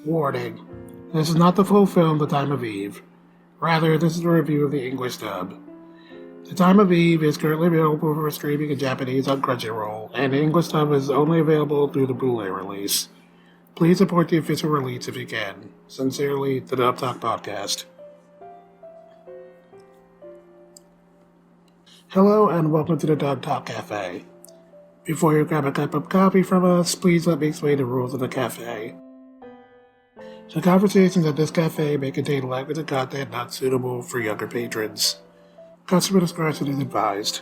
Warning. This is not the full film The Time of Eve. Rather, this is a review of the English dub. The Time of Eve is currently available for streaming in Japanese on Crunchyroll, and the English dub is only available through the Blu-ray release. Please support the official release if you can. Sincerely, the Dub Talk Podcast. Hello and welcome to the Dub Talk Cafe. Before you grab a cup of coffee from us, please let me explain the rules of the cafe. The conversations at this cafe may contain language and content not suitable for younger patrons. Customer discretion is advised.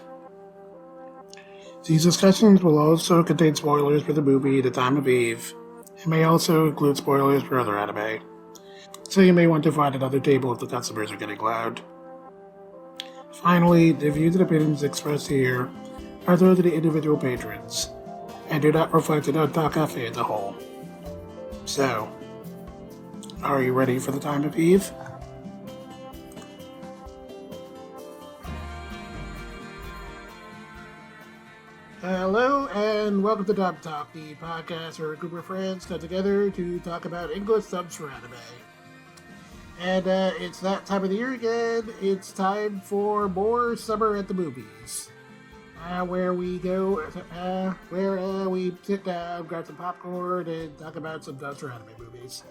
These discussions will also contain spoilers for the movie The Time of Eve, and may also include spoilers for other anime. So you may want to find another table if the customers are getting loud. Finally, the views and opinions expressed here are those of the individual patrons, and do not reflect the Dub Talk Cafe as a whole. So, are you ready for the Time of Eve? Hello, and welcome to Dub Talk, the podcast where a group of friends come together to talk about English subs for anime. And it's that time of the year again. It's time for more Summer at the Movies, where we go, where we sit down, grab some popcorn, and talk about some dubs for anime movies.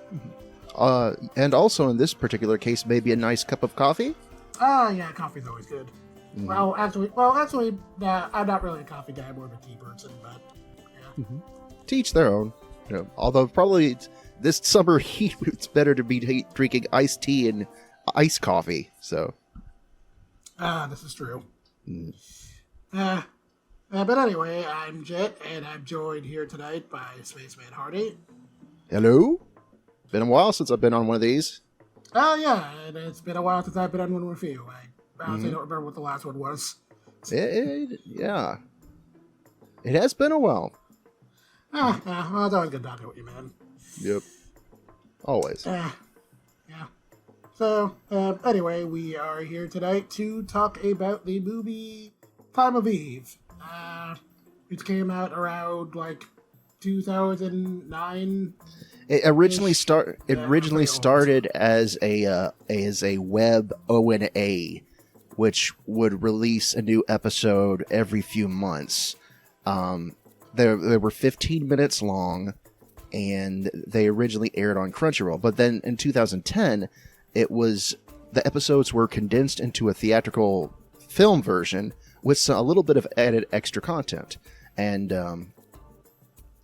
And also in this particular case, maybe a nice cup of coffee? Yeah, coffee's always good. Mm-hmm. Well, actually, I'm not really a coffee guy, more of a tea person, but yeah. Mm-hmm. To each their own. You know, although probably this summer heat, it's better to be drinking iced tea and iced coffee, so. This is true. But anyway, I'm Jet, and I'm joined here tonight by SpacemanHardy. Hello? Been a while since I've been on one of these. Yeah, and it's been a while since I've been on one with you. I honestly don't remember what the last one was. Yeah. It has been a while. Well, it's always good talking with you, man. Yep. Always. Yeah. So, anyway, we are here tonight to talk about the movie Time of Eve, which came out around, 2009. It originally started as a web ONA, which would release a new episode every few months. They were 15 minutes long, and they originally aired on Crunchyroll. But then in 2010, the episodes were condensed into a theatrical film version with a little bit of added extra content. And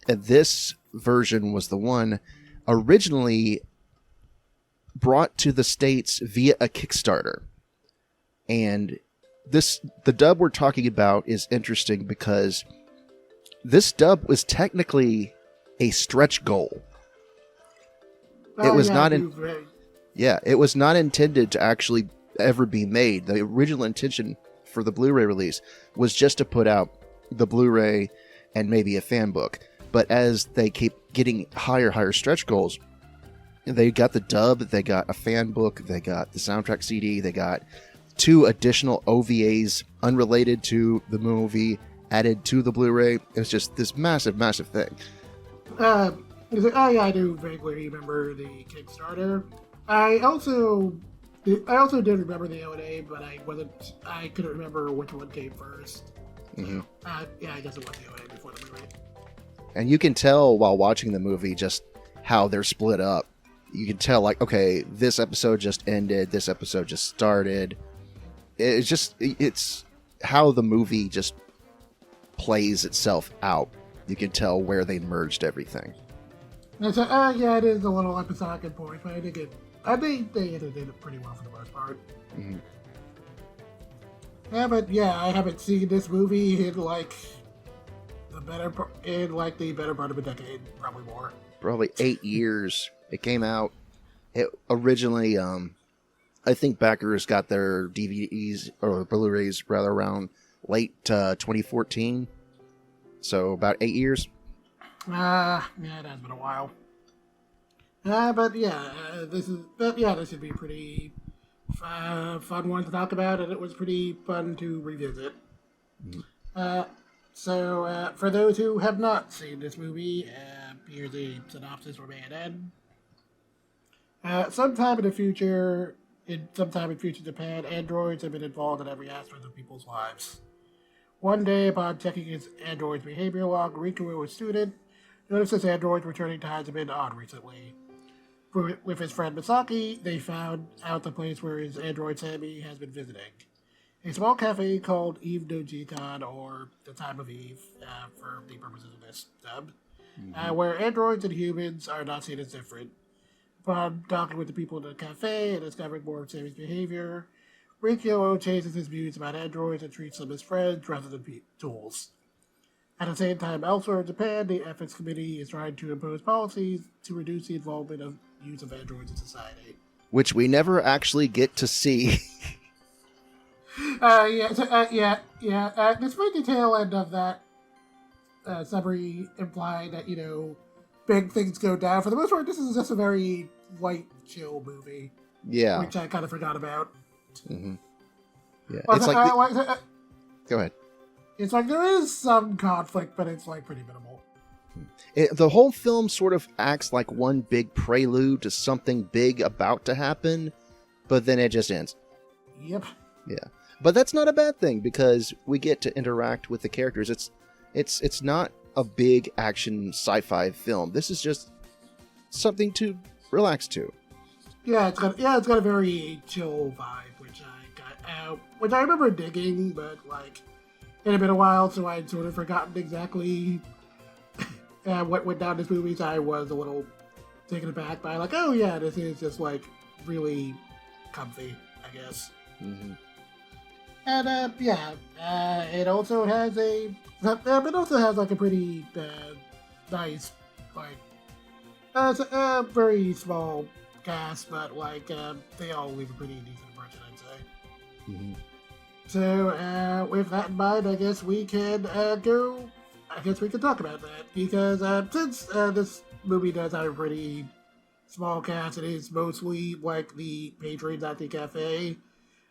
this version was the one originally brought to the States via a Kickstarter. And the dub we're talking about is interesting because this dub was technically a stretch goal. It was not intended to actually ever be made. The original intention for the Blu-ray release was just to put out the Blu-ray and maybe a fan book. But as they keep getting higher stretch goals, they got the dub, they got a fan book, they got the soundtrack CD, they got 2 additional OVAs unrelated to the movie added to the Blu-ray. It was just this massive thing. I do vaguely remember the Kickstarter. I also did remember the ONA, but I couldn't remember which one came first. Mm-hmm. I guess it was the ONA before the movie. And you can tell while watching the movie just how they're split up. You can tell, okay, this episode just ended, this episode just started. It's how the movie just plays itself out. You can tell where they merged everything. And so, it is a little episodic in points, but I think they edited it pretty well for the most part. Mm-hmm. Yeah, but I haven't seen this movie in the better part of a decade, probably more. Probably 8 years. It came out. It originally, I think backers got their DVDs or Blu-rays rather around late 2014. So about 8 years. It has been a while. This should be pretty fun one to talk about, and it was pretty fun to revisit. Mm-hmm. So, for those who have not seen this movie, here's a synopsis from A&N. Sometime in future Japan, androids have been involved in every aspect of people's lives. One day, upon checking his android's behavior log, Riku, a student, noticed his android's returning times have been odd recently. With his friend Misaki, they found out the place where his android Sammy has been visiting. A small cafe called Eve no Jikan, or the Time of Eve, for the purposes of this dub, where androids and humans are not seen as different. Upon talking with the people in the cafe and discovering more of Sammy's behavior, Rikyo changes his views about androids and treats them as friends rather than tools. At the same time, elsewhere in Japan, the Ethics Committee is trying to impose policies to reduce the involvement of use of androids in society. Which we never actually get to see. Despite the tail end of that summary implying that, big things go down, for the most part, this is just a very light, chill movie. Yeah. Which I kind of forgot about. Mm-hmm. Yeah. Well, it's like go ahead. It's like there is some conflict, but it's like pretty minimal. The whole film sort of acts like one big prelude to something big about to happen, but then it just ends. Yep. Yeah. But that's not a bad thing because we get to interact with the characters. It's not a big action sci-fi film. This is just something to relax to. Yeah, it's got a very chill vibe, which I remember digging, but like it had been a while, so I'd sort of forgotten exactly what went down this movie. So I was a little taken aback by like, oh yeah, this is just like really comfy, I guess. Mm-hmm. And it also has like a pretty nice, like it's a very small cast, but like they all leave a pretty decent impression, I'd say. Mm-hmm. So with that in mind, I guess we can go. I guess we can talk about that because since this movie does have a pretty small cast, it is mostly like the patrons at the cafe.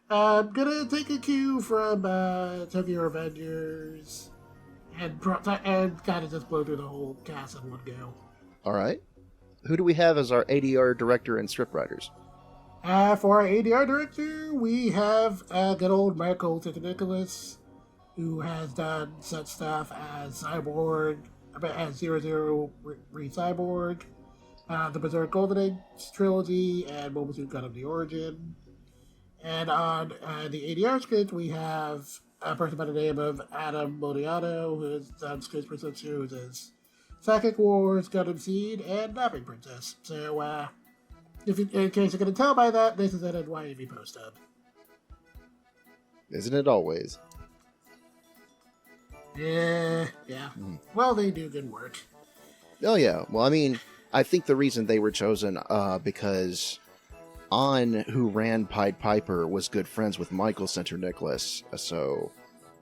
I'm gonna take a cue from Tokyo Revengers and kind of just blow through the whole cast in one go. All right. Who do we have as our ADR director and scriptwriters? For our ADR director, we have good old Michael Nicholas, who has done such stuff as Cyborg, as 00 Re-Cyborg, the Berserk Golden Age trilogy, and Mobile Suit Gundam The Origin. And on the ADR script, we have a person by the name of Adam Modiano, who has done scripts for such shows as Psychic Wars, Gundam Seed, and Napping Princess. So, in case you're going to tell by that, this is an NYAV post-up. Isn't it always? Yeah. Well, they do good work. Oh, yeah. Well, I mean, I think the reason they were chosen because An, who ran Pied Piper, was good friends with Michael Center Nicholas, so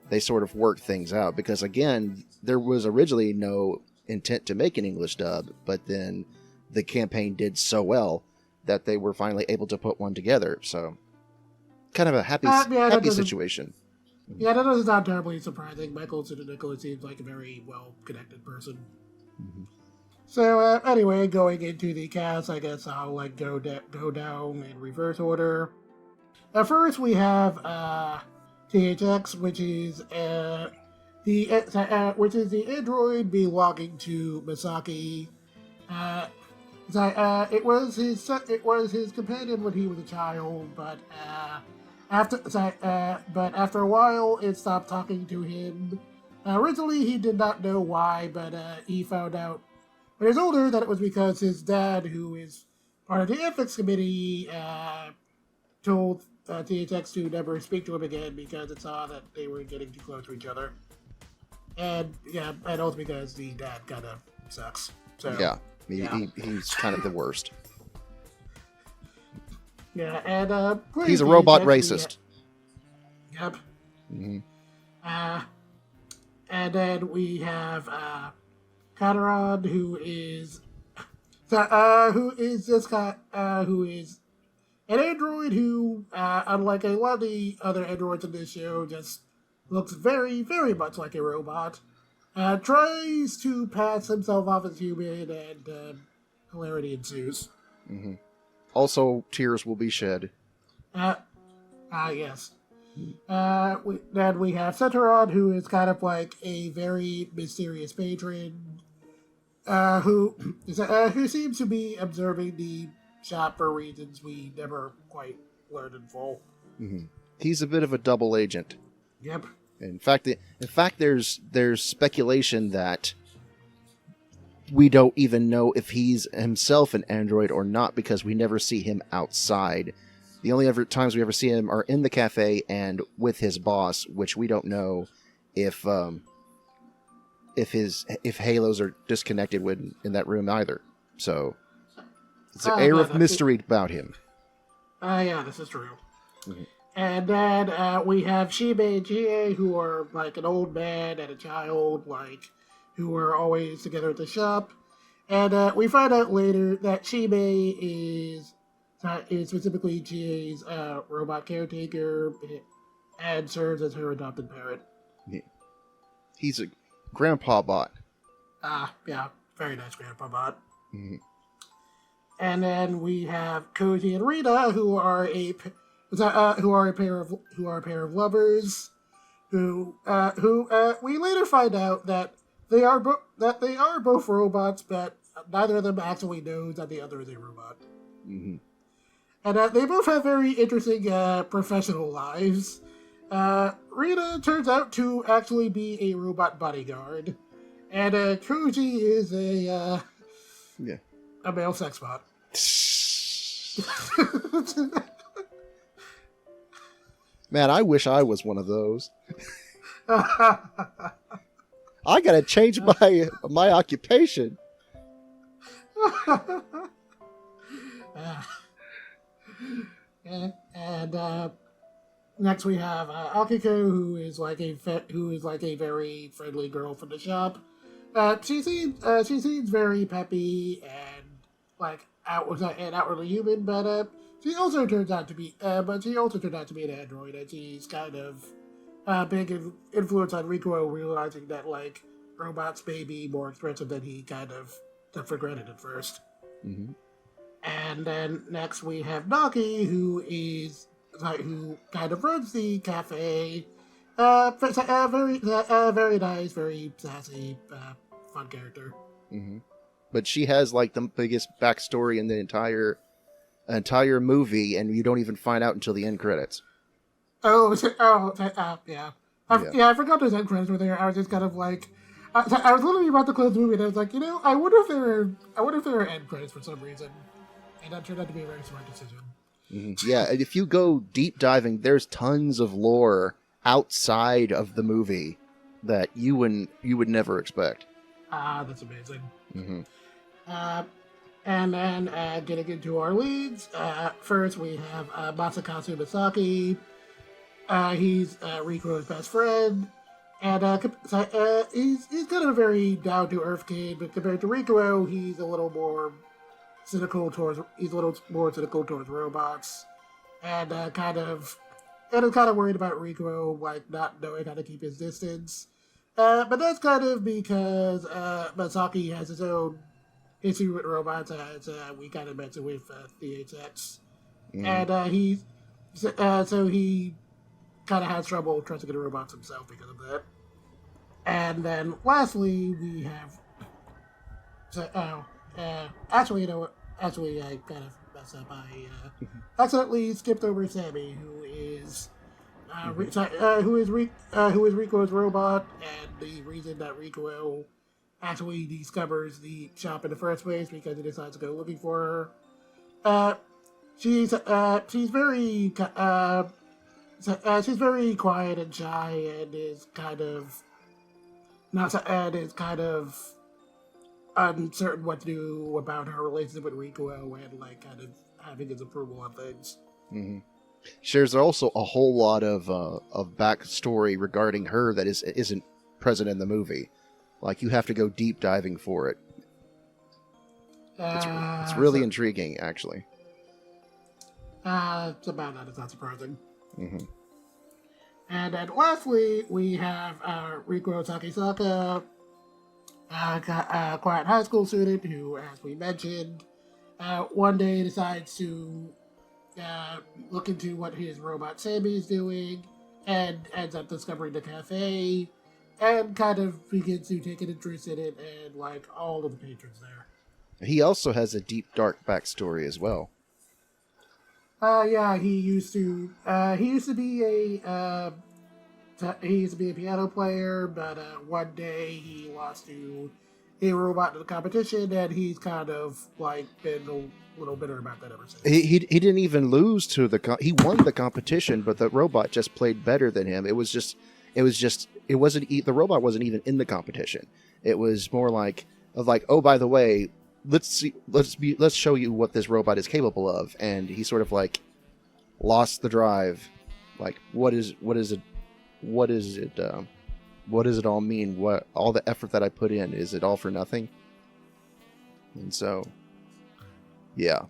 they sort of worked things out. Because, again, there was originally no intent to make an English dub, but then the campaign did so well that they were finally able to put one together. So, kind of a happy situation. Yeah, that is not terribly surprising. Michael Center Nicholas seems like a very well-connected person. Mm-hmm. So, anyway, going into the cast, I guess I'll go down in reverse order. First, we have THX, which is the android belonging to Misaki. It was his companion when he was a child, but after a while, it stopped talking to him. Originally, he did not know why, but he found out when he was older that it was because his dad, who is part of the ethics committee, told THX to never speak to him again because it saw that they were getting too close to each other. And also because the dad kind of sucks. So yeah, he's kind of the worst. Yeah, and he's a robot racist. Yep. Mm-hmm. And then we have Kataran, who is an android who, unlike a lot of the other androids in this show, just looks very, very much like a robot. Tries to pass himself off as human, and hilarity ensues. Mm-hmm. Also, tears will be shed. Yes. Then we have Centauron, who is kind of like a very mysterious patron, who seems to be observing the shop for reasons we never quite learned in full. Mm-hmm. He's a bit of a double agent. Yep. In fact, there's speculation that we don't even know if he's himself an android or not because we never see him outside. The only ever times we ever see him are in the cafe and with his boss, which we don't know if halos are disconnected in that room either. So it's an air of mystery about him. Yeah, this is true. Mm-hmm. And then we have Shibe and Chie, who are like an old man and a child, like, who are always together at the shop. And we find out later that Shibe is specifically Chie's robot caretaker and serves as her adopted parent. Yeah. He's a grandpa bot. Yeah, very nice grandpa bot. Mm-hmm. And then we have Koji and Rita, who are a pair of lovers, who we later find out that they are both robots, but neither of them actually knows that the other is a robot. Mm-hmm. And they both have very interesting professional lives. Rita turns out to actually be a robot bodyguard, and Koji is a male sex bot. Man, I wish I was one of those. I gotta change my occupation. And next we have Akiko, who is like a very friendly girl from the shop. She seems very peppy and like outwardly human, but she also turns out to be an android, and she's kind of big influence on Rikuo, realizing that like robots may be more expensive than he kind of took for granted at first. Mm-hmm. And then next we have Naki, who kind of runs the cafe. Very nice, very sassy, fun character. Mm-hmm. But she has like the biggest backstory in the entire movie, and you don't even find out until the end credits. Yeah. I forgot those end credits were there. I was just kind of like, I was literally about to close the movie, and I was like, I wonder if there are end credits for some reason, and that turned out to be a very smart decision. Mm-hmm. Yeah, and if you go deep diving, there's tons of lore outside of the movie that you would never expect. That's amazing. Mm-hmm. And then getting into our leads, first we have Masakazu Misaki. He's Rikuo's best friend, and he's kind of a very down to earth kid. But compared to Rikuo, he's a little more cynical towards robots, and kind of worried about Rikuo like not knowing how to keep his distance. But that's kind of because Masaki has his own issue with robots, as we kind of mentioned with THX. And he kind of has trouble trusting in robots himself because of that. And then lastly, we have... Actually, I kind of messed up. I accidentally skipped over Sammy, who is Rikuo's robot, and the reason that Rikuo actually discovers the shop in the first place because he decides to go looking for her. She's very quiet and shy, and is kind of uncertain what to do about her relationship with Rikuo, and like kind of having his approval on things. Mm-hmm. There's also a whole lot of backstory regarding her that isn't present in the movie. Like, you have to go deep diving for it. It's really intriguing, actually. It's about that. It's not surprising. Mm-hmm. And then lastly, we have Rikuo Takisaka, a quiet high school student who, as we mentioned, One day he decides to look into what his robot Sammy is doing, and ends up discovering the cafe, and kind of begins to take an interest in it and like all of the patrons there. He also has a deep, dark backstory as well. Yeah, he used to be a piano player, but one day he lost to a robot in the competition, and he's kind of like been a little bitter about that ever since. He didn't even lose to he won the competition, but the robot just played better than him. It wasn't the robot wasn't even in the competition. It was more like oh, by the way, let's show you what this robot is capable of. And he sort of like lost the drive. Like, what is it all mean? What all the effort that I put in, is it all for nothing? And so, yeah.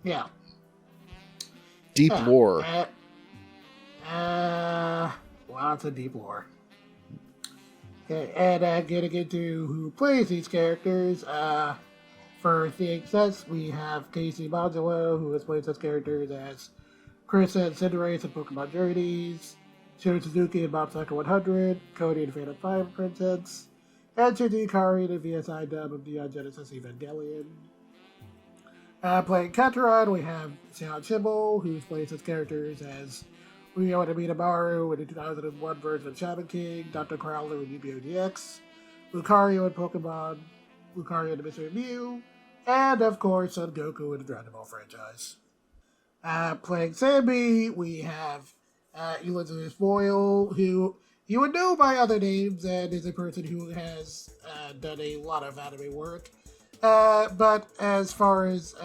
Deep lore. Lots of deep lore. Okay, and getting into who plays these characters, for the access, we have Casey Modulo, who has played such characters as Chris and Cinderace in Pokemon Journeys, Sho Suzuki in Mob Psycho 100, Cody in Phantom 5 Princess, and Shinji Ikari in the VSI dub of Neon Genesis Evangelion. Playing Kateron, we have Xian Shimble, who's played such characters as Ryo and Amidamaru in the 2001 version of Shaman King, Dr. Crowler in Yu-Gi-Oh! GX, Lucario in Pokemon, Lucario in the Mystery Mew, and of course Son Goku in the Dragon Ball franchise. Playing Sammy, we have Elizabeth Boyle, who you would know by other names and is a person who has done a lot of anime work. But as far as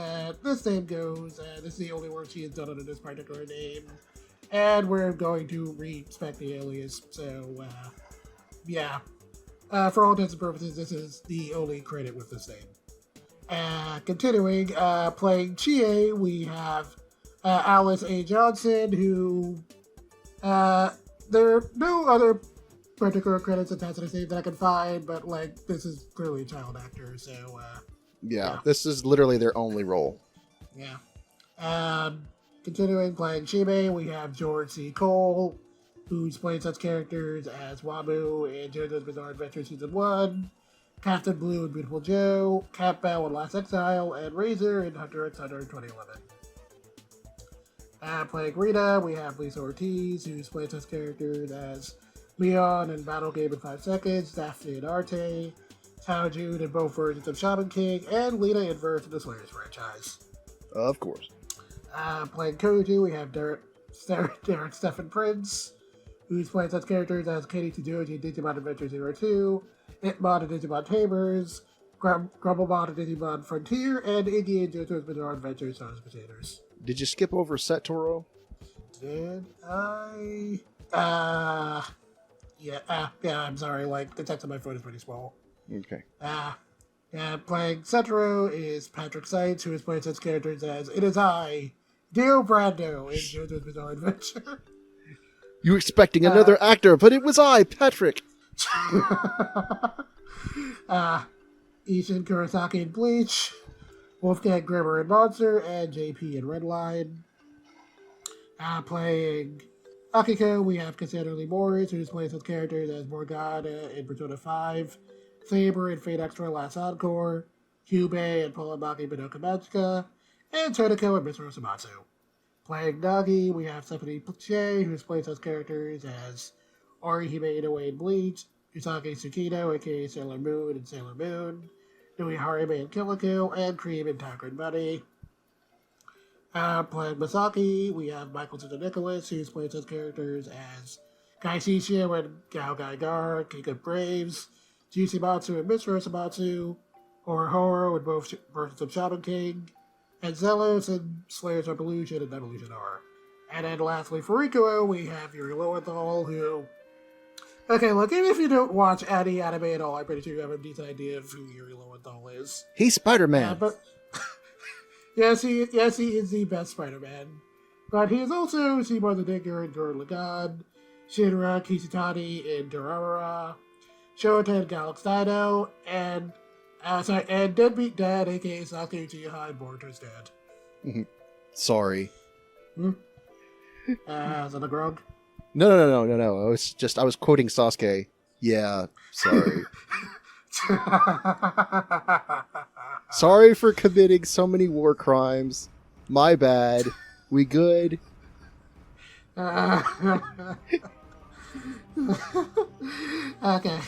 this name goes, this is the only work she has done under this particular name. And we're going to respect the alias. So, yeah. For all intents and purposes, this is the only credit with this name. Continuing, playing Chie, we have Alice A. Johnson, who there are no other particular credits attached to this name that I can find, but like this is clearly a child actor, so yeah, this is literally their only role. Yeah. Continuing, playing Shime, we have George C. Cole, who's played such characters as Wabu in JoJo's Bizarre Adventure Season 1, Captain Blue in Beautiful Joe, Cat Bell in Last Exile, and Razor in Hunter x Hunter 2011. Playing Rita, we have Lisa Ortiz, who's played such characters as Leon in Battle Game in 5 Seconds, Daphne and Arte, Tao Jun in both versions of Shaman King, and Lena Inverse in the Slayers franchise. Of course. Playing Koju, we have Derek Stephen Prince, who's played such characters as Katie Tsudoji in Digimon Adventure 02, Itmon in Digimon Tamers, Grumblebot in Digimon Frontier, and Iggy in JoJo's Bizarre Adventure Stars Potatoes. Did you skip over Setoru? Did I? Yeah, I'm sorry, like, the text on my phone is pretty small. Okay. Playing Setoru is Patrick Seitz, who has played such characters as It Is I, Dio Brando in JoJo's Bizarre Adventure. You were expecting another actor, but it was I, Patrick! Ishin Kurosaki in Bleach, Wolfgang Grimmer in Monster, and JP in Redline. Playing Akiko, we have Cassandra Lee Morris, who's played such characters as Morgana in Persona 5, Saber in Fate Extra Last Encore, Kyubey and Polomaki Madoka Magica, and Totoko and Miss Rosamatsu. Playing Nagi, we have Stephanie Plichet, who's played such characters as Orihime Inoue in Bleach, Usagi Tsukino, aka Sailor Moon in Sailor Moon, Nui Harime in Kill la Kill, and Cream in Tiger and Bunny. Playing Masaki, we have Michael Tsuda Nicholas, who's played such characters as Kai Shishio and Gao Gaigar, King of Braves, Juicy Matsu and Miss Rosamatsu, Horo in both versions of Shaman King, and Zelos in Slayers of Evolution and Evolution R. And then lastly, for Rikuo, we have Yuri Lowenthal, who... Okay, look, even if you don't watch any anime at all, I'm pretty sure you have a decent idea of who Yuri Lowenthal is. He's Spider-Man. But yes, he is the best Spider-Man. But he is also Seymour the Digger in Gurren Lagann, Shinra Kishitani in Durarara, Shoten Galax Dino, and Deadbeat Dad, aka Sasuke Uchiha in Boruto's dad. Sorry. Is that a grog? No. I was quoting Sasuke. Yeah, sorry. Sorry for committing so many war crimes. My bad. We good? Okay.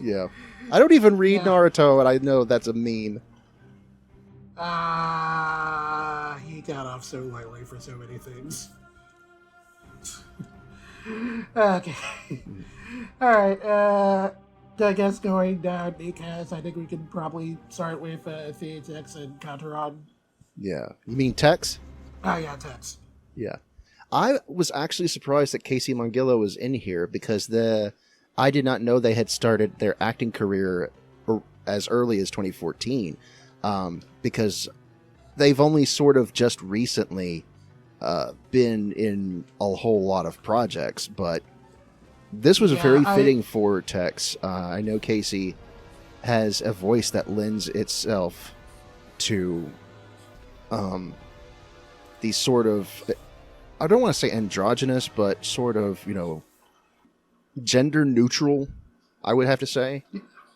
Yeah. I don't even read Naruto, and I know that's a meme. He got off so lightly for so many things. Okay. Alright, I guess going down because I think we can probably start with Theatex and Counteron. Yeah. You mean Tex? Oh, yeah, Tex. Yeah. I was actually surprised that Casey Mongillo was in here because I did not know they had started their acting career as early as 2014 because they've only sort of just recently been in a whole lot of projects, but this was very fitting for Tex. I know Casey has a voice that lends itself to these sort of, I don't want to say androgynous, but sort of, gender neutral, I would have to say.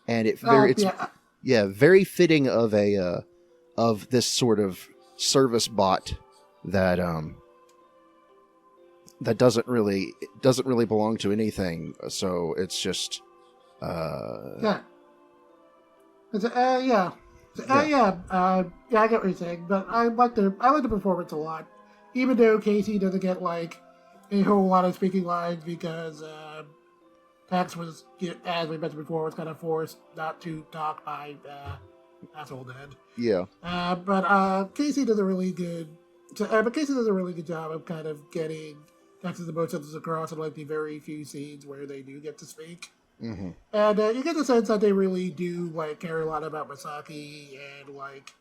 And very fitting of of this sort of service bot that that doesn't really belong to anything. So it's just I get what you're saying, but I like the performance a lot, even though Casey doesn't get like a whole lot of speaking lines because Tex was, as we mentioned before, was kind of forced not to talk by asshole dad. Yeah. But Casey does a really good. Casey does a really good job of kind of getting Tex's emotions across in like the very few scenes where they do get to speak. Mm-hmm. And you get the sense that they really do like care a lot about Masaki and like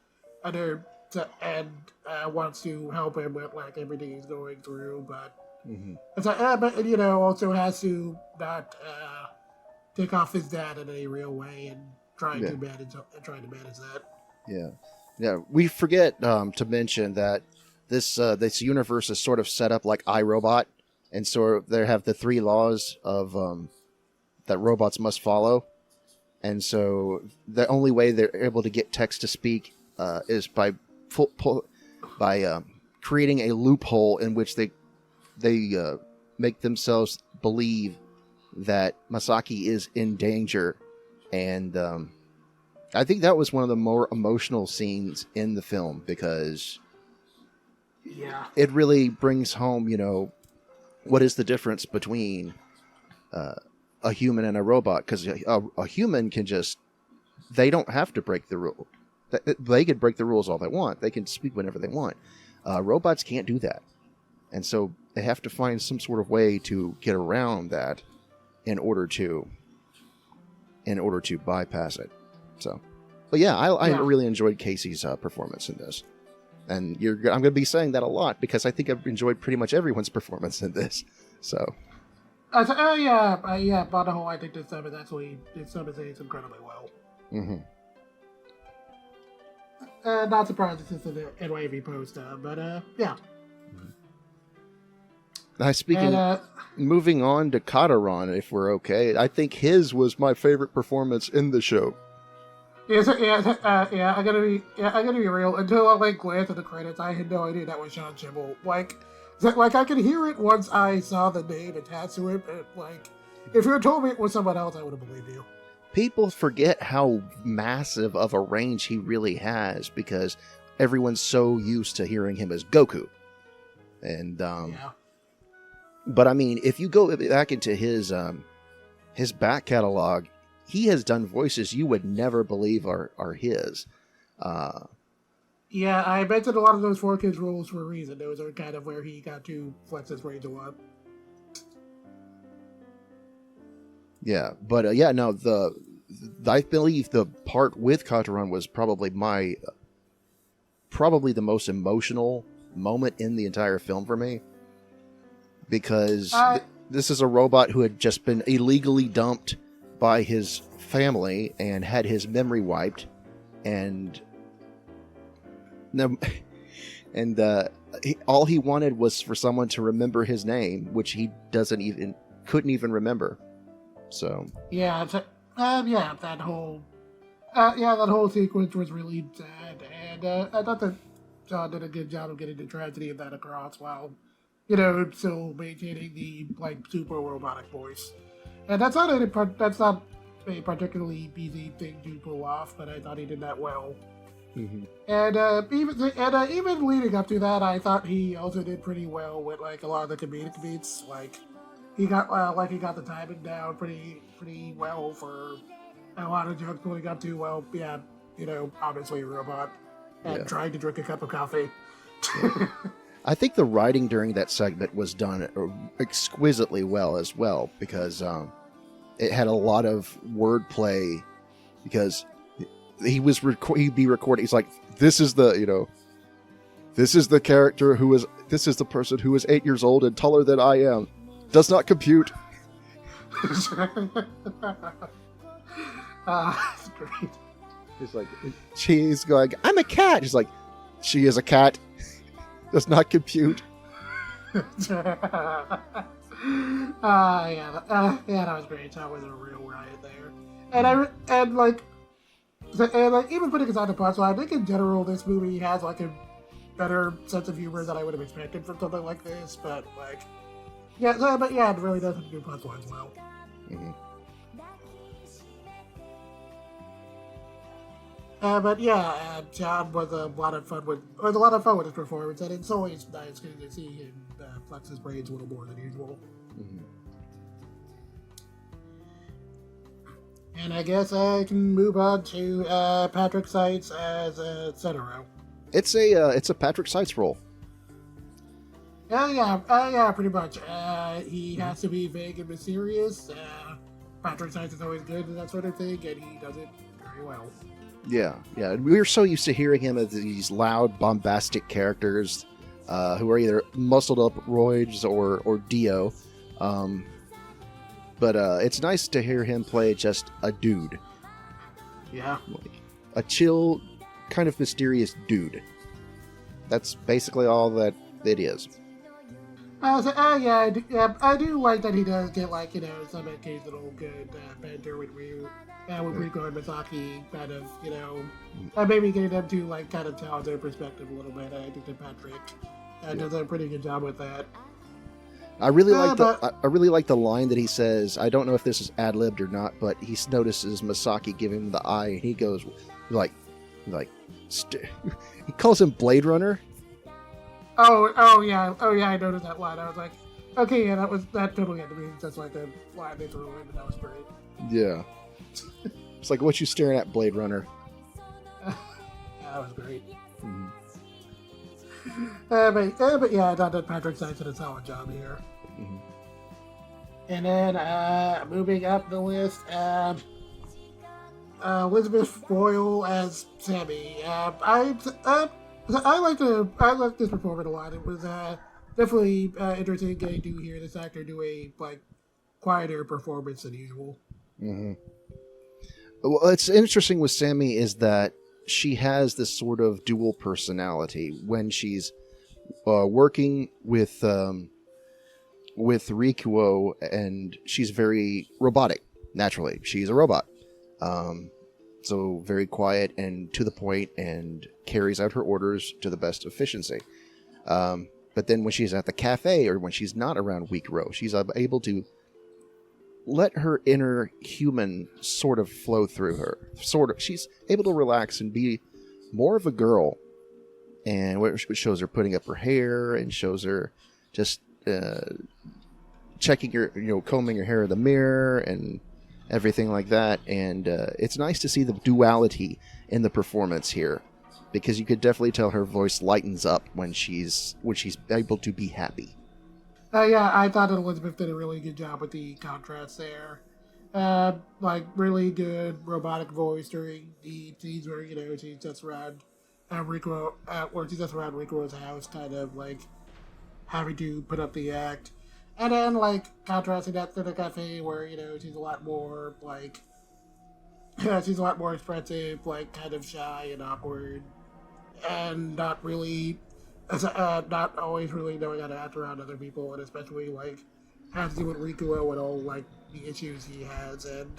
wants to help him with like everything he's going through, but it's like, but also has to not take off his dad in any real way and trying to manage that. Yeah. We forget to mention that this universe is sort of set up like iRobot, and so they have the 3 laws of that robots must follow, and so the only way they're able to get Tex to speak is by creating a loophole in which they make themselves believe that Masaki is in danger, and I think that was one of the more emotional scenes in the film because it really brings home, what is the difference between a human and a robot, because a human can they don't have to break the rule. They can break the rules all they want. They can speak whenever they want. Robots can't do that. And so they have to find some sort of way to get around that in order to bypass it. So, but yeah, I really enjoyed Casey's performance in this. And I'm going to be saying that a lot because I think I've enjoyed pretty much everyone's performance in this. So. But the whole, I think this time is actually, it's incredibly well. Mm-hmm. Not surprised it's just an NYV post, but yeah. Moving on to Kataran, if we're okay, I think his was my favorite performance in the show. I gotta be real. Until I glanced at the credits, I had no idea that was Sean Schemmel. I could hear it once I saw the name attached to it, but if you had told me it was someone else, I would have believed you. People forget how massive of a range he really has because everyone's so used to hearing him as Goku. And but I mean, if you go back into his back catalog, he has done voices you would never believe are his. I mentioned a lot of those 4Kids rules for a reason. Those are kind of where he got to flex his range a lot. Yeah, but I believe the part with Kataran was probably the most emotional moment in the entire film for me, because this is a robot who had just been illegally dumped by his family and had his memory wiped, and And all he wanted was for someone to remember his name, which he couldn't even remember. So yeah, that whole sequence was really sad, and I thought that John did a good job of getting the tragedy of that across while, still maintaining the super robotic voice. And that's not a particularly easy thing to pull off, but I thought he did that well. Mm-hmm. And even leading up to that, I thought he also did pretty well with a lot of the comedic beats. He got the timing down pretty well for a lot of jokes pulling up to obviously a robot and trying to drink a cup of coffee. Yeah. I think the writing during that segment was done exquisitely well as well, because it had a lot of wordplay, because he'd be recording. He's like, this is the character this is the person who is 8 years old and taller than I am. Does not compute. That's great. He's like, she's going, I'm a cat. He's like, she is a cat. Does not compute. That was great. That was a real riot there. And even putting aside the punchline, I think in general this movie has a better sense of humor than I would have expected from something like this. But it really doesn't do punchlines well. Mm-hmm. John was a lot of fun with his performance, and it's always nice to see him flex his brains a little more than usual. Mm-hmm. And I guess I can move on to Patrick Seitz as Tooru. It's a Patrick Seitz role. Pretty much. He has to be vague and mysterious. Patrick Seitz is always good and that sort of thing, and he does it very well. Yeah. We were so used to hearing him as these loud, bombastic characters who are either muscled up roids or Dio. But it's nice to hear him play just a dude. Yeah. A chill, kind of mysterious dude. That's basically all that it is. I do like that he does get some occasional good banter with Ryu. With Rico and Misaki, kind of, maybe getting them to kind of tell their perspective a little bit. I think that Patrick does a pretty good job with that. I really like the line that he says. I don't know if this is ad-libbed or not, but he notices Misaki giving him the eye, and he goes he calls him Blade Runner. Oh yeah, I noticed that line. I was like, okay, yeah, that totally had to be just a line they threw in, and that was great. Yeah. It's like, what you staring at, Blade Runner? That was great. Mm-hmm. But yeah, I thought that Patrick Seitz did a solid job here. Mm-hmm. And then moving up the list, Elizabeth Royal as Sammy. I liked this performance a lot. It was definitely interesting getting to hear this actor do a quieter performance than usual. Mm-hmm. Well, it's interesting with Sammy is that she has this sort of dual personality when she's working with Rikuo, and she's very robotic. Naturally, she's a robot, so very quiet and to the point, and carries out her orders to the best efficiency. But then when she's at the cafe or when she's not around Rikuo, she's able to let her inner human sort of flow through her. She's able to relax and be more of a girl. And which shows her putting up her hair, and shows her just checking her, combing her hair in the mirror and everything like that. And it's nice to see the duality in the performance here, because you could definitely tell her voice lightens up when she's able to be happy. I thought that Elizabeth did a really good job with the contrast there. Really good robotic voice during the scenes where, she's just around Rikuo's house, kind of having to put up the act. And then contrasting that to the cafe where, she's a lot more she's a lot more expressive, kind of shy and awkward, and not really not always really knowing how to act around other people, and especially like have to do with Rikuo and all like the issues he has. And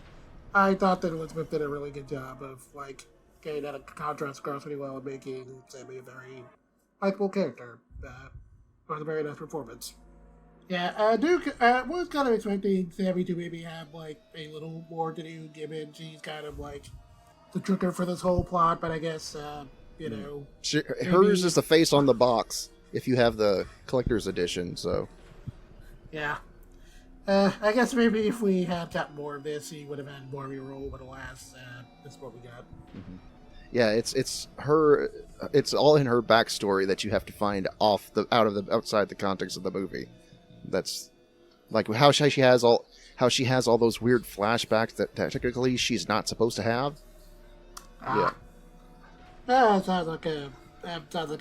I thought that Elizabeth did a really good job of like getting that contrast across really well and making Sammy a very likable character. It was a very nice performance. Yeah, Duke was kind of expecting Sammy to maybe have like a little more to do, given she's kind of like the trigger for this whole plot. But I guess you know, hers is the face on the box if you have the collector's edition. So yeah, I guess maybe if we had got more of this, he would have had more of a role. But alas, this is what we got. Mm-hmm. Yeah, it's her. It's all in her backstory that you have to find outside the context of the movie. That's like how she has all those weird flashbacks that technically she's not supposed to have. Yeah. Sounds like a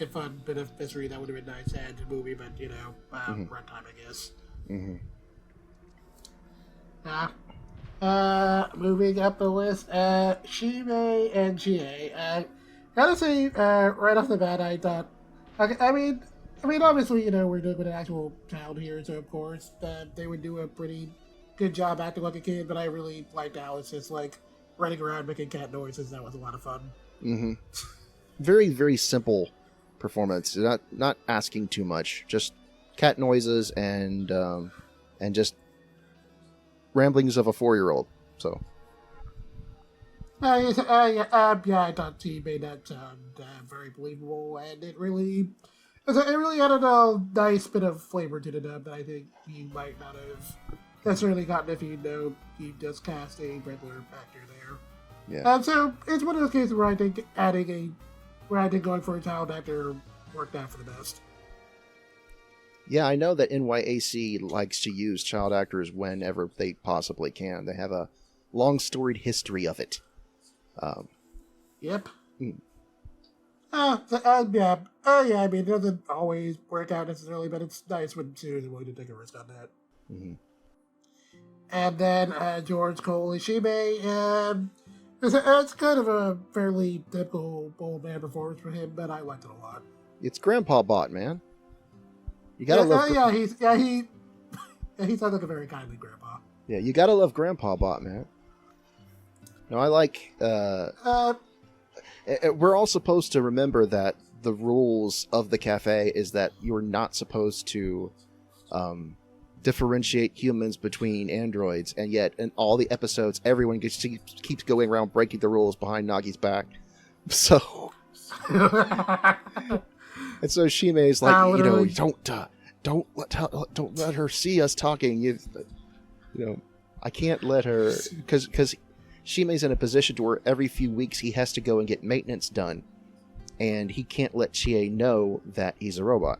fun bit of mystery that would have been nice to add to the movie, but you know, runtime, I guess. Mm-hmm. Moving up the list, Shimei and Chie. Gotta say, right off the bat, I thought, I mean, obviously, you know, we're doing with an actual child here, so of course, they would do a pretty good job acting like a kid, but I really liked how it's just like running around making cat noises. That was a lot of fun. Mm-hmm. Very, very simple performance. Not asking too much. Just cat noises and just ramblings of a 4-year-old. So. Yeah, I thought she made that sound very believable, and it really added a nice bit of flavor to the dub that I think you might not have necessarily gotten if you just cast a regular actor there. Yeah. So it's one of those cases where I think going for a child actor worked out for the best. Yeah, I know that NYAC likes to use child actors whenever they possibly can. They have a long storied history of it. Yep. Yeah. I mean, it doesn't always work out necessarily, but it's nice when studios are willing to take a risk on that. Mm-hmm. And then George Cole Ishime, it's kind of a fairly typical old man performance for him, but I liked it a lot. It's Grandpa Bot, man. You gotta love. He sounds like a very kindly grandpa. Yeah, you gotta love Grandpa Bot, man. No, I like. We're all supposed to remember that the rules of the cafe is that you're not supposed to differentiate humans between androids, and yet in all the episodes, everyone keeps going around breaking the rules behind Nagi's back. So, and so Shimei's like, don't let her see us talking. I can't let her because Shimei's in a position to where every few weeks he has to go and get maintenance done, and he can't let Chie know that he's a robot.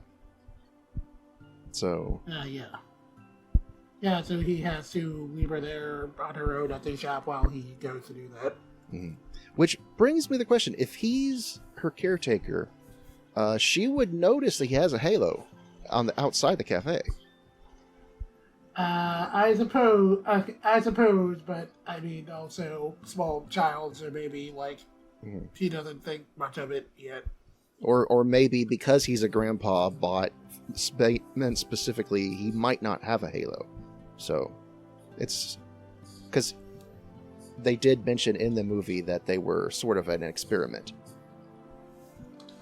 So. Yeah, so he has to leave her there on her own at the shop while he goes to do that. Mm-hmm. Which brings me to the question: if he's her caretaker, she would notice that he has a halo on the outside the cafe. I suppose, but I mean, also small child, so maybe like she doesn't think much of it yet. Or maybe because he's a grandpa bot, meant specifically, he might not have a halo. So, it's because they did mention in the movie that they were sort of an experiment.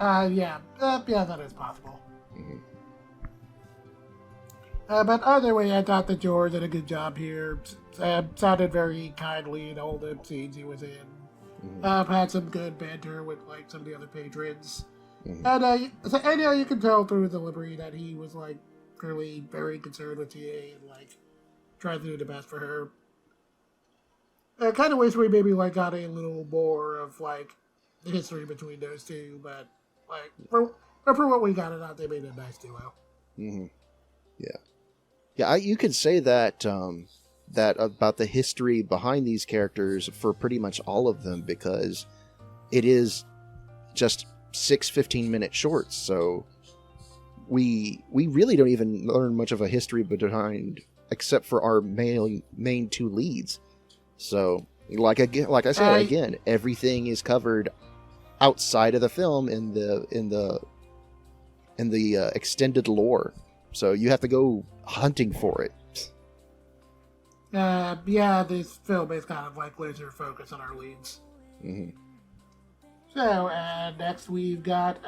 Yeah, that is possible. Mm-hmm. But either way, I thought that George did a good job here. Sounded very kindly in all the scenes he was in. Mm-hmm. Had some good banter with like some of the other patrons. Mm-hmm. And you can tell through his delivery that he was like clearly very concerned with TA and like trying to do the best for her. I kind of wish we maybe like got a little more of like the history between those two, but like for what we got, I thought they made a nice duo. Mm-hmm. Yeah. You could say that that about the history behind these characters for pretty much all of them, because it is just 6 15-minute shorts, so we really don't even learn much of a history behind, except for our main two leads. So, like I said again, everything is covered outside of the film in the extended lore. So you have to go hunting for it. This film is kind of like laser focused on our leads. Mm-hmm. So, next we've got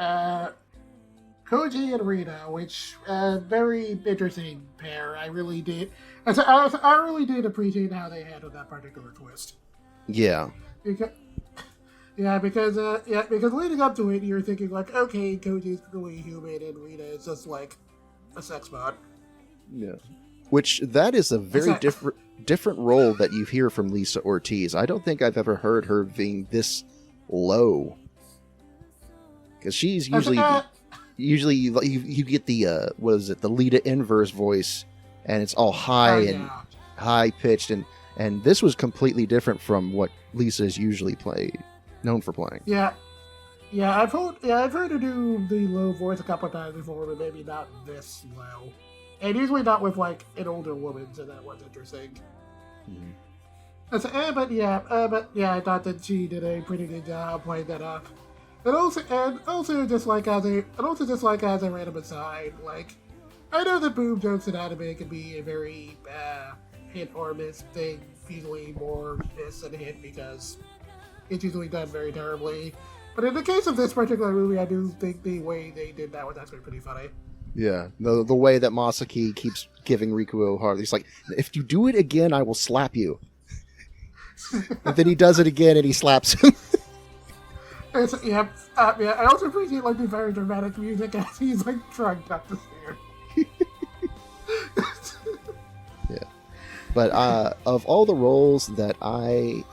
Koji and Rina, which very interesting pair. I really did. I really did appreciate how they handled that particular twist. Yeah. Because leading up to it, you're thinking like, okay, Koji's really human and Rina is just like a sex bot. Yeah. Which that is a very different role that you hear from Lisa Ortiz. I don't think I've ever heard her being this low, because she's usually you get the the Lita inverse voice, and it's all high and high pitched, and this was completely different from what Lisa is usually known for playing. I've heard her do the low voice a couple of times before, but maybe not this low, and usually not with like an older woman, so that was interesting. Mm-hmm. I thought that she did a pretty good job playing that up. And also just like as a random aside, like, I know that boob jokes in anime can be a very hit or miss thing, usually more miss than hit because it's usually done very terribly. But in the case of this particular movie, I do think the way they did that was actually pretty funny. Yeah, the way that Masaki keeps giving Rikuo hard, he's like, if you do it again, I will slap you. And then he does it again and he slaps him. I also appreciate like the very dramatic music as he's like trying not to stare. Yeah, but of all the roles that I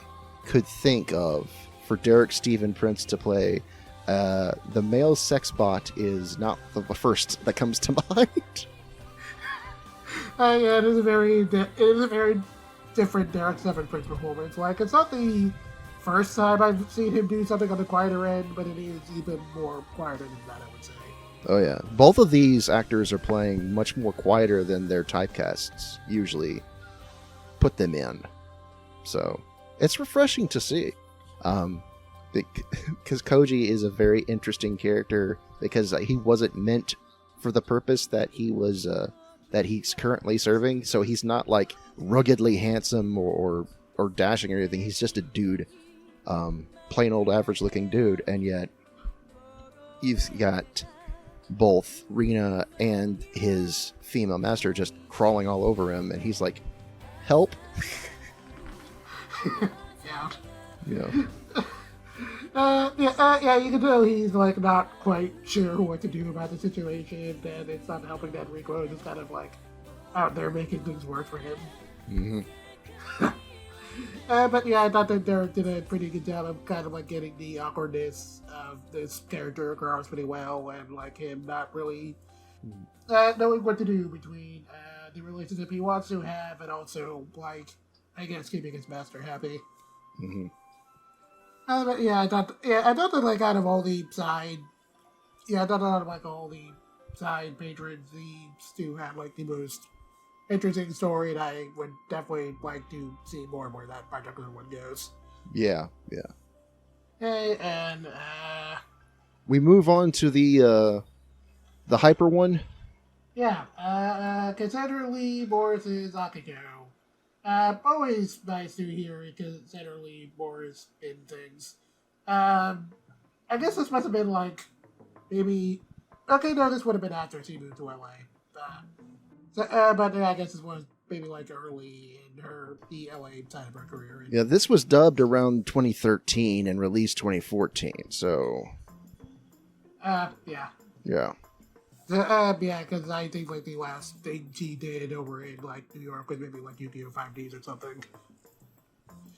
could think of for Derek Stephen Prince to play, the male sex bot is not the first that comes to mind. It is a very different Derek Stephen Prince performance. Like, it's not the first time I've seen him do something on the quieter end, but it is even more quieter than that, I would say. Oh yeah, both of these actors are playing much more quieter than their typecasts usually put them in. So it's refreshing to see. Because Koji is a very interesting character, because he wasn't meant for the purpose that he was that he's currently serving. So he's not like ruggedly handsome or dashing or anything. He's just a dude, plain old average looking dude, and yet you've got both Rina and his female master just crawling all over him, and he's like, help. Yeah. You can tell he's like not quite sure what to do about the situation, and it's not helping that Rico is just kind of like out there making things work for him. Mm-hmm. I thought that Derek did a pretty good job of kind of like getting the awkwardness of this character across pretty well, and like him not really knowing what to do between the relationship he wants to have and also like, I guess, keeping his master happy. Mm-hmm. I thought that like out of all the side, all the side patrons, the Stu had like the most interesting story, and I would definitely like to see more and where that particular one goes. Yeah. Hey, and we move on to the hyper one. Cassandra Lee Morris's Akiko. Always nice to hear Cassandra Lee Morris in things. I guess this must have been like maybe. Okay, no, this would have been after she moved to LA. But I guess this was maybe like early in the LA side of her career. Yeah, this was dubbed around 2013 and released 2014. So. Yeah. Because I think like the last thing she did over in like New York was maybe like Yu-Gi-Oh! 5Ds or something.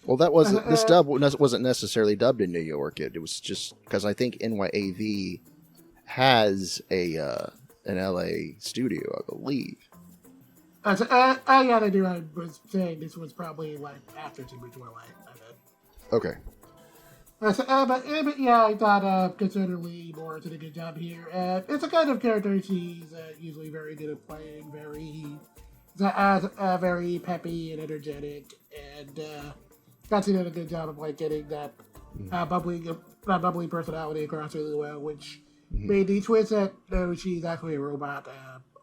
Well, that wasn't this dub wasn't necessarily dubbed in New York. It was just because I think NYAV has an LA studio, I believe. They do. I was saying this was probably like after she moved to LA. I bet. Okay. I thought Cassandra Lee Morris did a good job here. It's a kind of character she's usually very good at playing, very peppy and energetic, and thought she did a good job of like getting that bubbly personality across really well, which made the twist that she's actually a robot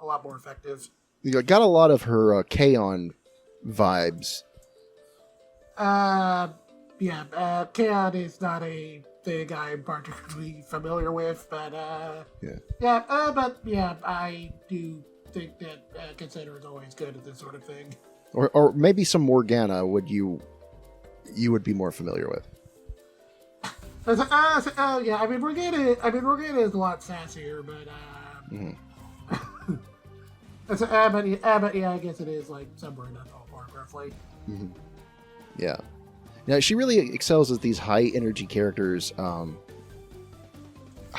a lot more effective. You got a lot of her K-On! Vibes. Chaos is not a thing I'm particularly familiar with, but I do think that Consider is always good at this sort of thing. Or maybe some Morgana you would be more familiar with. Morgana is a lot sassier, but I guess it is like somewhere in that ballpark, roughly. Mm-hmm. Yeah. Now she really excels as these high energy characters. I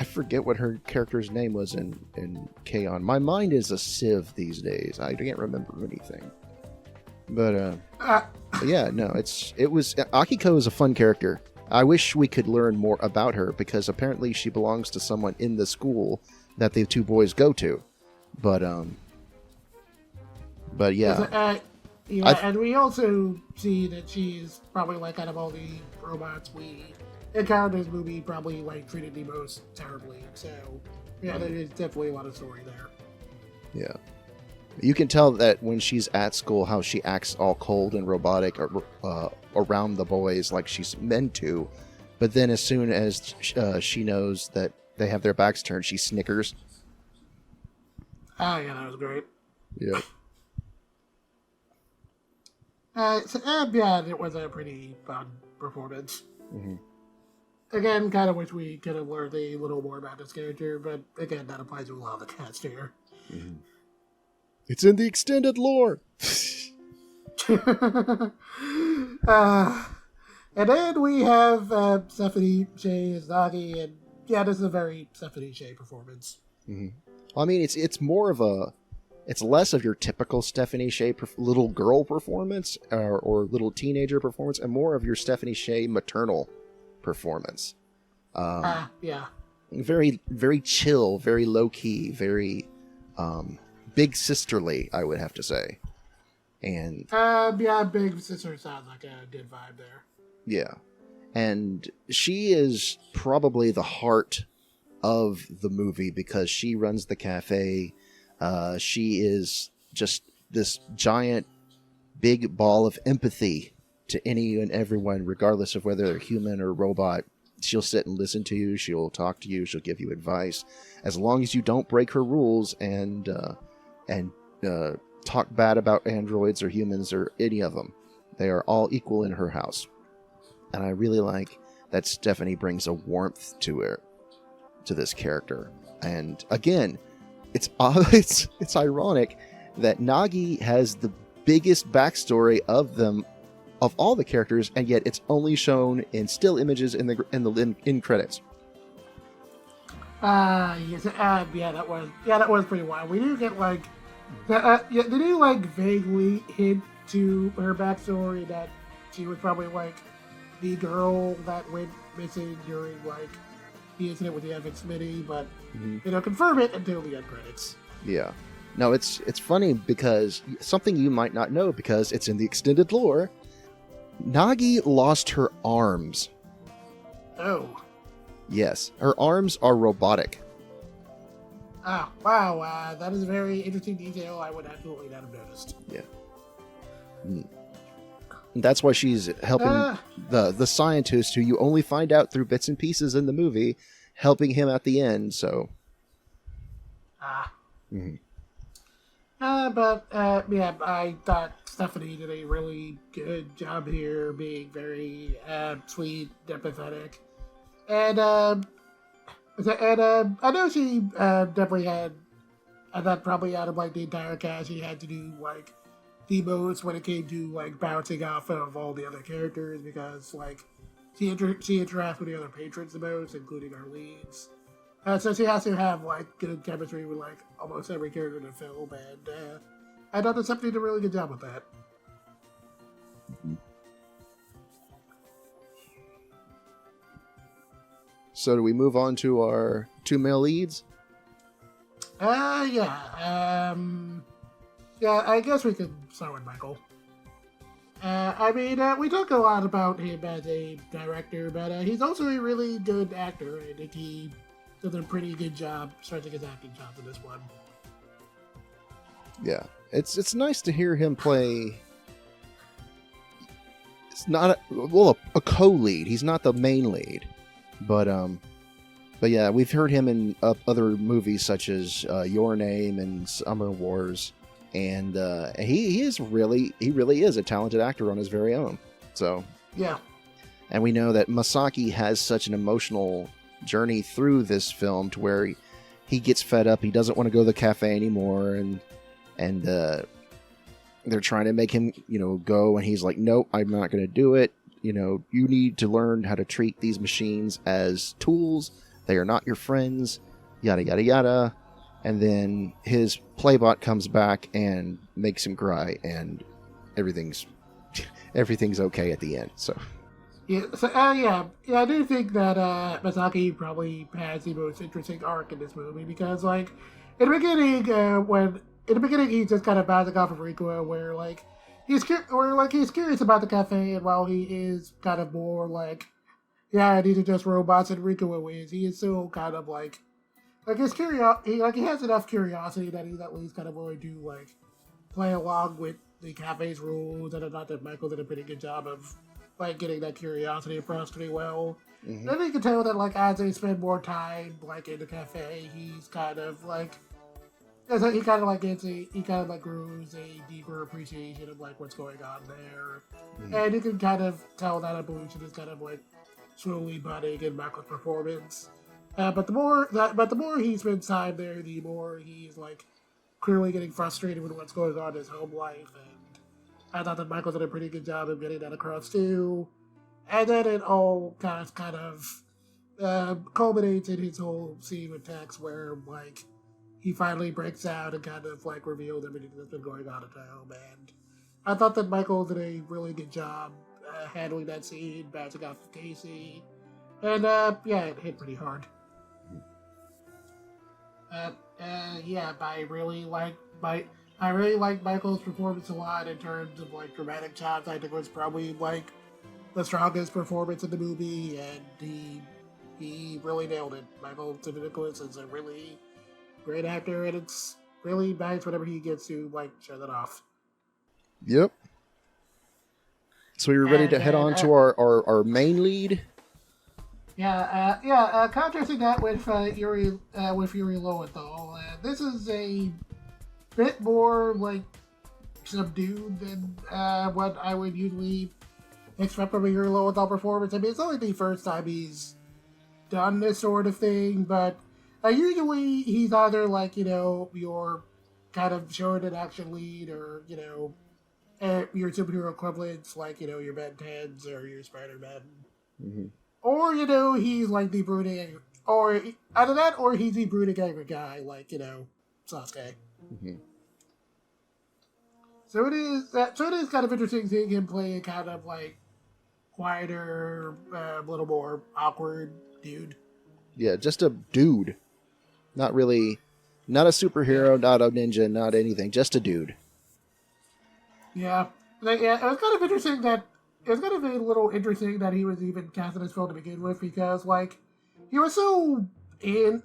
forget what her character's name was in K-On! My mind is a sieve these days. I can't remember anything. But yeah, no, it was Akiko is a fun character. I wish we could learn more about her because apparently she belongs to someone in the school that the two boys go to. But yeah. And we also see that she's probably like out of all the robots we encountered in this movie, probably like treated the most terribly. So yeah, there is definitely a lot of story there. Yeah. You can tell that when she's at school, how she acts all cold and robotic around the boys like she's meant to. But then as soon as she knows that they have their backs turned, she snickers. Oh, yeah, that was great. Yeah. It was a pretty fun performance. Mm-hmm. Again, kind of wish we could have learned a little more about this character, but again, that applies to a lot of the cast here. Mm-hmm. It's in the extended lore. And then we have Stephanie Sheh as Nagi, and yeah, this is a very Stephanie Sheh performance. Mm-hmm. Well, I mean, it's more of it's less of your typical Stephanie Sheh little girl performance or little teenager performance, and more of your Stephanie Sheh maternal performance. Yeah. Very, very chill, very low key, very big sisterly, I would have to say. And Big Sister sounds like a good vibe there. Yeah. And she is probably the heart of the movie because she runs the cafe. She is just this giant, big ball of empathy to any and everyone, regardless of whether they're human or robot. She'll sit and listen to you. She'll talk to you. She'll give you advice. As long as you don't break her rules and talk bad about androids or humans or any of them, they are all equal in her house. And I really like that Stephanie brings a warmth to her, to this character. And again, it's ironic that Nagi has the biggest backstory of all the characters, and yet it's only shown in still images in the credits. Yes, that was pretty wild. We do get they do vaguely hint to her backstory that she was probably the girl that went missing during the incident with the Evan Smitty, but they don't confirm it until the end credits. Yeah. No, it's funny because something you might not know because it's in the extended lore. Nagi lost her arms. Oh. Yes, her arms are robotic. Oh, wow. That is a very interesting detail I would absolutely not have noticed. Yeah. That's why she's helping the scientist who you only find out through bits and pieces in the movie, helping him at the end, so... I thought Stephanie did a really good job here, being very sweet, empathetic, and I know she definitely had. I thought probably out of the entire cast, she had to do the most when it came to bouncing off of all the other characters because she interacts with the other patrons the most, including our leads. So she has to have good chemistry with almost every character in the film, and I thought that Stephanie did a really good job with that. So do we move on to our two male leads? Yeah, I guess we could start with Michael. We talk a lot about him as a director, but he's also a really good actor. I think he did a pretty good job starting his acting job in this one. Yeah, it's nice to hear him play. It's not a co-lead. He's not the main lead, but yeah, we've heard him in other movies such as Your Name and Summer Wars, and he really is a talented actor on his very own. So yeah, and we know that Masaki has such an emotional journey through this film to where he gets fed up. He doesn't want to go to the cafe anymore, and they're trying to make him, go, and he's like, nope, I'm not going to do it. You need to learn how to treat these machines as tools. They are not your friends, yada, yada, yada. And then his playbot comes back and makes him cry, and everything's okay at the end. So yeah, so yeah, I do think that Masaki probably has the most interesting arc in this movie because, like, in the beginning, he's just kind of bouncing off of Rikuo, where he's curious about the cafe, and while he is kind of more like, yeah, these are just robots and Rikuo is, he is still kind of like his he has enough curiosity that he's at least kind of willing to play along with the cafe's rules, and I thought that Michael did a pretty good job of getting that curiosity across pretty well. mm-hmm. And you can tell that as they spend more time in the cafe, he's kind of he kind of grows a deeper appreciation of what's going on there, and you can kind of tell that evolution is kind of slowly budding in Michael's performance. But the more he spends time there, the more he's clearly getting frustrated with what's going on in his home life, and I thought that Michael did a pretty good job of getting that across too. And then it all kind of culminates in his whole scene with Tex, where he finally breaks out and kind of revealed everything that's been going on at home. And I thought that Michael did a really good job handling that scene, bouncing off of Casey, and yeah, it hit pretty hard. Yeah, I really like Michael's performance a lot in terms of dramatic chops. I think it was probably the strongest performance in the movie, and he really nailed it. Michael Nicholas is a really great actor, and it's really nice whenever he gets to show that off. Yep. So we were ready to head on to our main lead. Contrasting that with Yuri Lowenthal, this is a bit more subdued than what I would usually expect from a Yuri Lowenthal performance. I mean, it's only the first time he's done this sort of thing, but usually he's either your kind of showing an action lead, or your superhero equivalents your Ben 10s or your Spider-Man. Mm-hmm. Or, he's the brooding, or either that, or he's the brooding angry guy, Sasuke. Mm-hmm. So it is kind of interesting seeing him play a kind of quieter, a little more awkward dude. Yeah, just a dude. Not a superhero, not a ninja, not anything, just a dude. Yeah. It was kind of interesting that it's kind of a little interesting that he was even cast in this film to begin with, because he was so in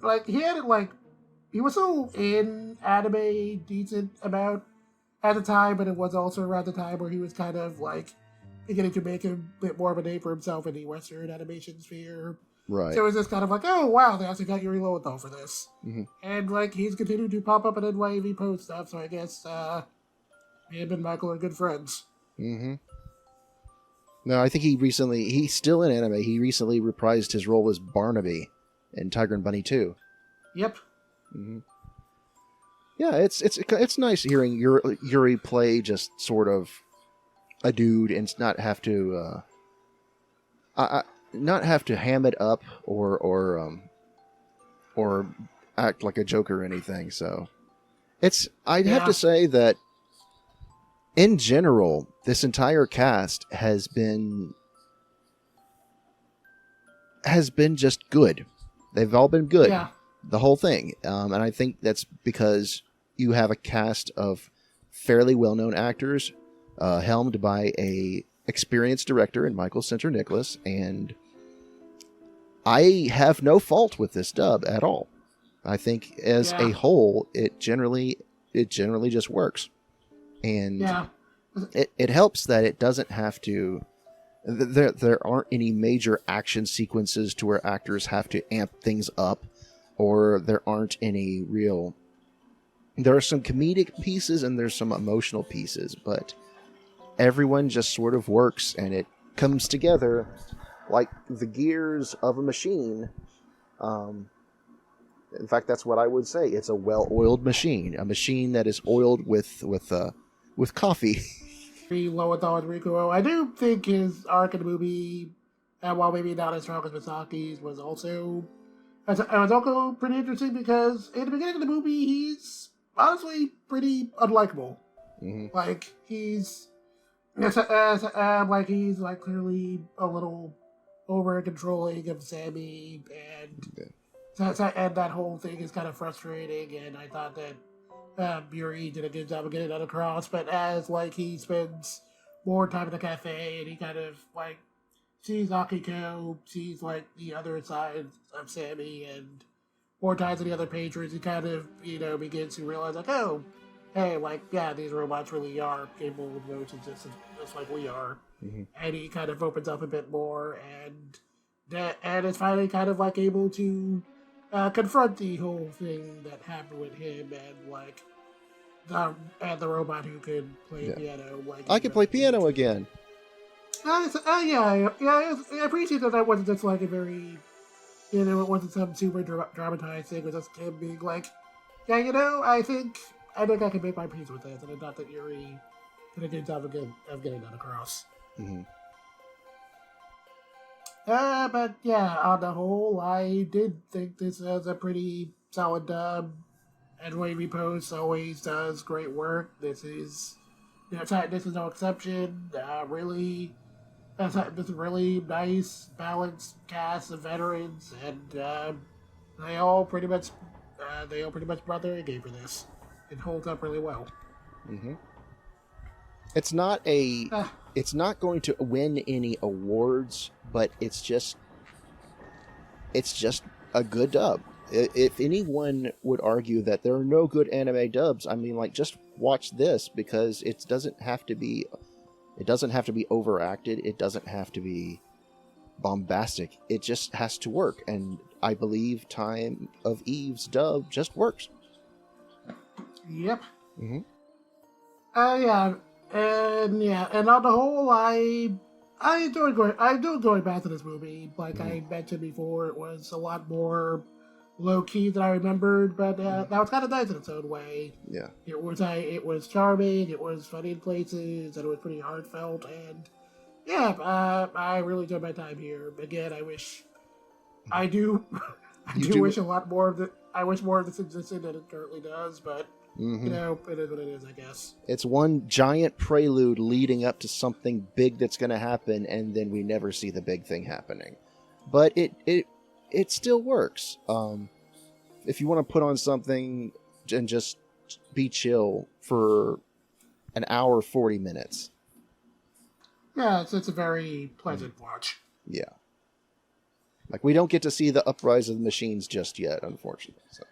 he was so in anime decent about at the time, but it was also around the time where he was kind of beginning to make a bit more of a name for himself in the Western animation sphere. Right. So it was just kind of oh wow, they actually got Yuri Lowenthal for this. Mm-hmm. And he's continued to pop up in NYAV Post stuff, so I guess him and Michael are good friends. Mm-hmm. No, I think he's still in anime. He recently reprised his role as Barnaby in Tiger and Bunny 2. Yep. Mm-hmm. Yeah, it's nice hearing Yuri play just sort of a dude and not have to ham it up or act like a joker or anything. So I'd have to say that in general, this entire cast has been just good. They've all been good. Yeah. The whole thing. And I think that's because you have a cast of fairly well-known actors, helmed by a experienced director in Michael Center Nicholas, and I have no fault with this dub at all. I think as a whole, it generally just works. And it helps that it doesn't have to... There aren't any major action sequences to where actors have to amp things up, or there aren't any real... There are some comedic pieces and there's some emotional pieces, but everyone just sort of works and it comes together like the gears of a machine. In fact, that's what I would say. It's a well-oiled machine, a machine that is oiled with coffee. Low with Rico. I do think his arc in the movie, while maybe not as strong as Misaki's, was also pretty interesting because in the beginning of the movie, he's honestly pretty unlikable. Mm-hmm. Like he's clearly a little over controlling of Sammy, and that whole thing is kind of frustrating. And I thought that Yuri did a good job of getting that across, but as he spends more time in the cafe and he kind of sees Akiko, sees the other side of Sammy, and more times than the other patrons, he kind of begins to realize oh, hey, these robots really are capable of emotions just like we are. Mm-hmm. And he kind of opens up a bit more, and is finally kind of able to confront the whole thing that happened with him and the robot who could play piano. I can play piano again. I appreciate that wasn't just a very, it wasn't some super dramatized thing. It was just him being I think I can make my peace with this, and I thought that Yuri did a good job of getting that across. Mm-hmm. But yeah, on the whole, I did think this was a pretty solid dub. And Wavy Post always does great work. This is no exception. Really, this is really nice, balanced cast of veterans, and they all pretty much brought their A game for this. It holds up really well. Mm-hmm. It's not going to win any awards, but it's just a good dub. If anyone would argue that there are no good anime dubs, I mean, just watch this, because it doesn't have to be overacted. It doesn't have to be bombastic. It just has to work. And I believe Time of Eve's dub just works. Yep. Mm-hmm. And on the whole, I enjoyed going back to this movie. I mentioned before, it was a lot more low-key than I remembered, but that was kind of nice in its own way. Yeah. It was charming, it was funny in places, and it was pretty heartfelt, and I really enjoyed my time here. Again, I wish a lot more of I wish more of this existed than it currently does, but mm-hmm. It is what it is, I guess. It's one giant prelude leading up to something big that's going to happen, and then we never see the big thing happening. But it still works. If you want to put on something and just be chill for an hour, 40 minutes. Yeah, it's a very pleasant watch. Yeah. We don't get to see the uprise of the machines just yet, unfortunately. So.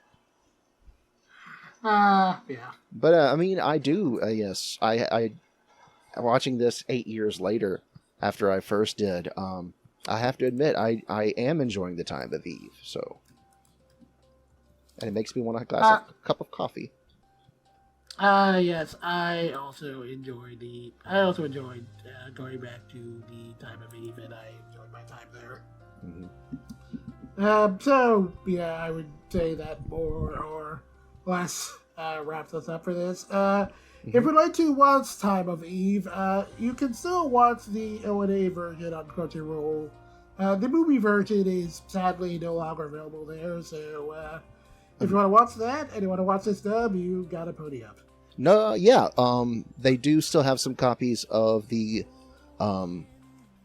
Yeah. But, I mean, I do, yes. I watching this 8 years later, after I first did, I have to admit, I am enjoying the Time of Eve, so. And it makes me want a cup of coffee. Yes, I also enjoyed going back to the Time of Eve, and I enjoyed my time there. Mm-hmm. So, yeah, I would say that more or less wraps us up for this. If you'd like to watch Time of Eve, you can still watch the O&A version on Crunchyroll. The movie version is sadly no longer available there, so if you want to watch that and you want to watch this dub, you gotta pony up. No, yeah, they do still have some copies of the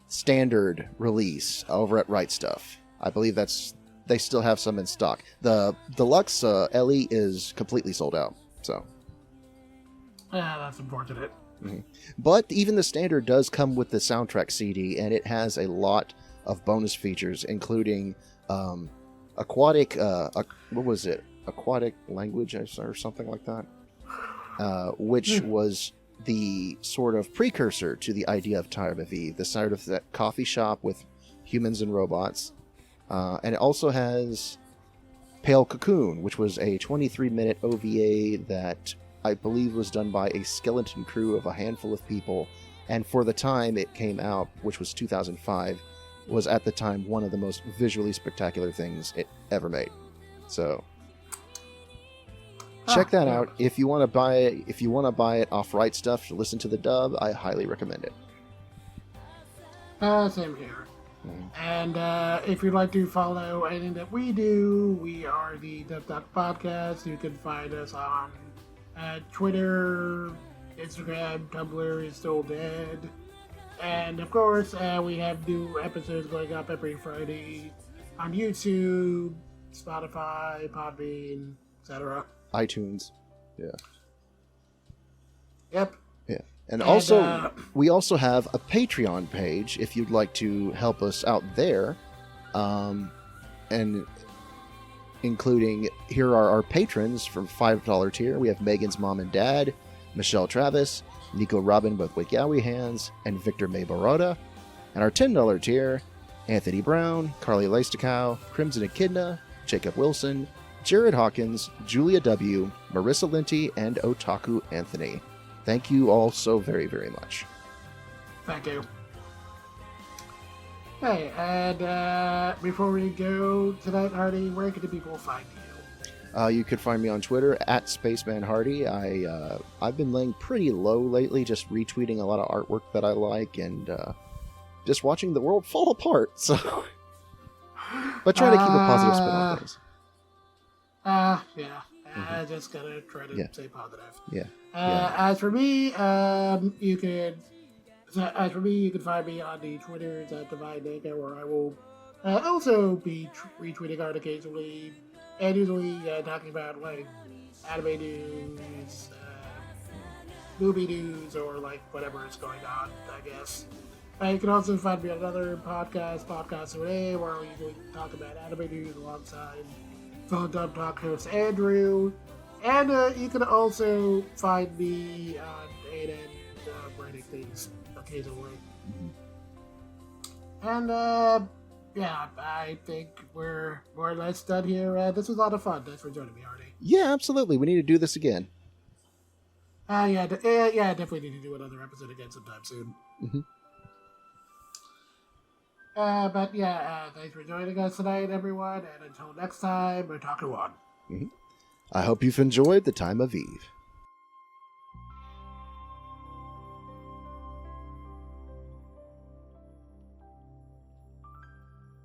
standard release over at Right Stuff. I believe they still have some in stock. The deluxe LE is completely sold out, so. Yeah, that's unfortunate. Mm-hmm. But even the standard does come with the soundtrack CD, and it has a lot of bonus features, including aquatic, what was it? Aquatic language or something like that, which was the sort of precursor to the idea of Time of Eve, the sort of that coffee shop with humans and robots. And it also has Pale Cocoon, which was a 23-minute OVA that I believe was done by a skeleton crew of a handful of people. And for the time it came out, which was 2005, was at the time one of the most visually spectacular things it ever made. So check that out. If you want to buy it, off Right Stuff to listen to the dub, I highly recommend it. Same here. And if you'd like to follow anything that we do, we are the Dub Talk Podcast. You can find us on Twitter, Instagram, Tumblr is still dead. And of course, we have new episodes going up every Friday on YouTube, Spotify, Podbean, etc. iTunes. Yeah. Yep. Yeah. And also, we also have a Patreon page if you'd like to help us out there. And including, here are our patrons from $5 tier. We have Megan's mom and dad, Michelle Travis, Nico Robin with Wikiawi Hands, and Victor May Baroda. And our $10 tier, Anthony Brown, Carly Leistokow, Crimson Echidna, Jacob Wilson, Jared Hawkins, Julia W., Marissa Linty, and Otaku Anthony. Thank you all so very, very much. Thank you. Hey, and before we go tonight, Hardy, where can the people find you? You could find me on Twitter at SpacemanHardy. I've been laying pretty low lately, just retweeting a lot of artwork that I like and just watching the world fall apart. So, but trying to keep a positive spin on things. Yeah. I just gotta try to stay positive. Yeah. As for me, you can find me on the Twitters at Divine Nega, where I will also be retweeting art occasionally, and usually talking about like anime news, movie news, or like whatever is going on, I guess. You can also find me on another podcast today, where we usually talk about anime news alongside Phone Dumb Talk host Andrew. And you can also find me on Aiden writing things occasionally. And yeah, I think we're more or less done here. This was a lot of fun. Thanks for joining me, Hardy. Yeah, absolutely. We need to do this again. Yeah, definitely need to do another episode again sometime soon. But yeah, thanks for joining us tonight, everyone. And until next time, we're talking one. I hope you've enjoyed the Time of Eve.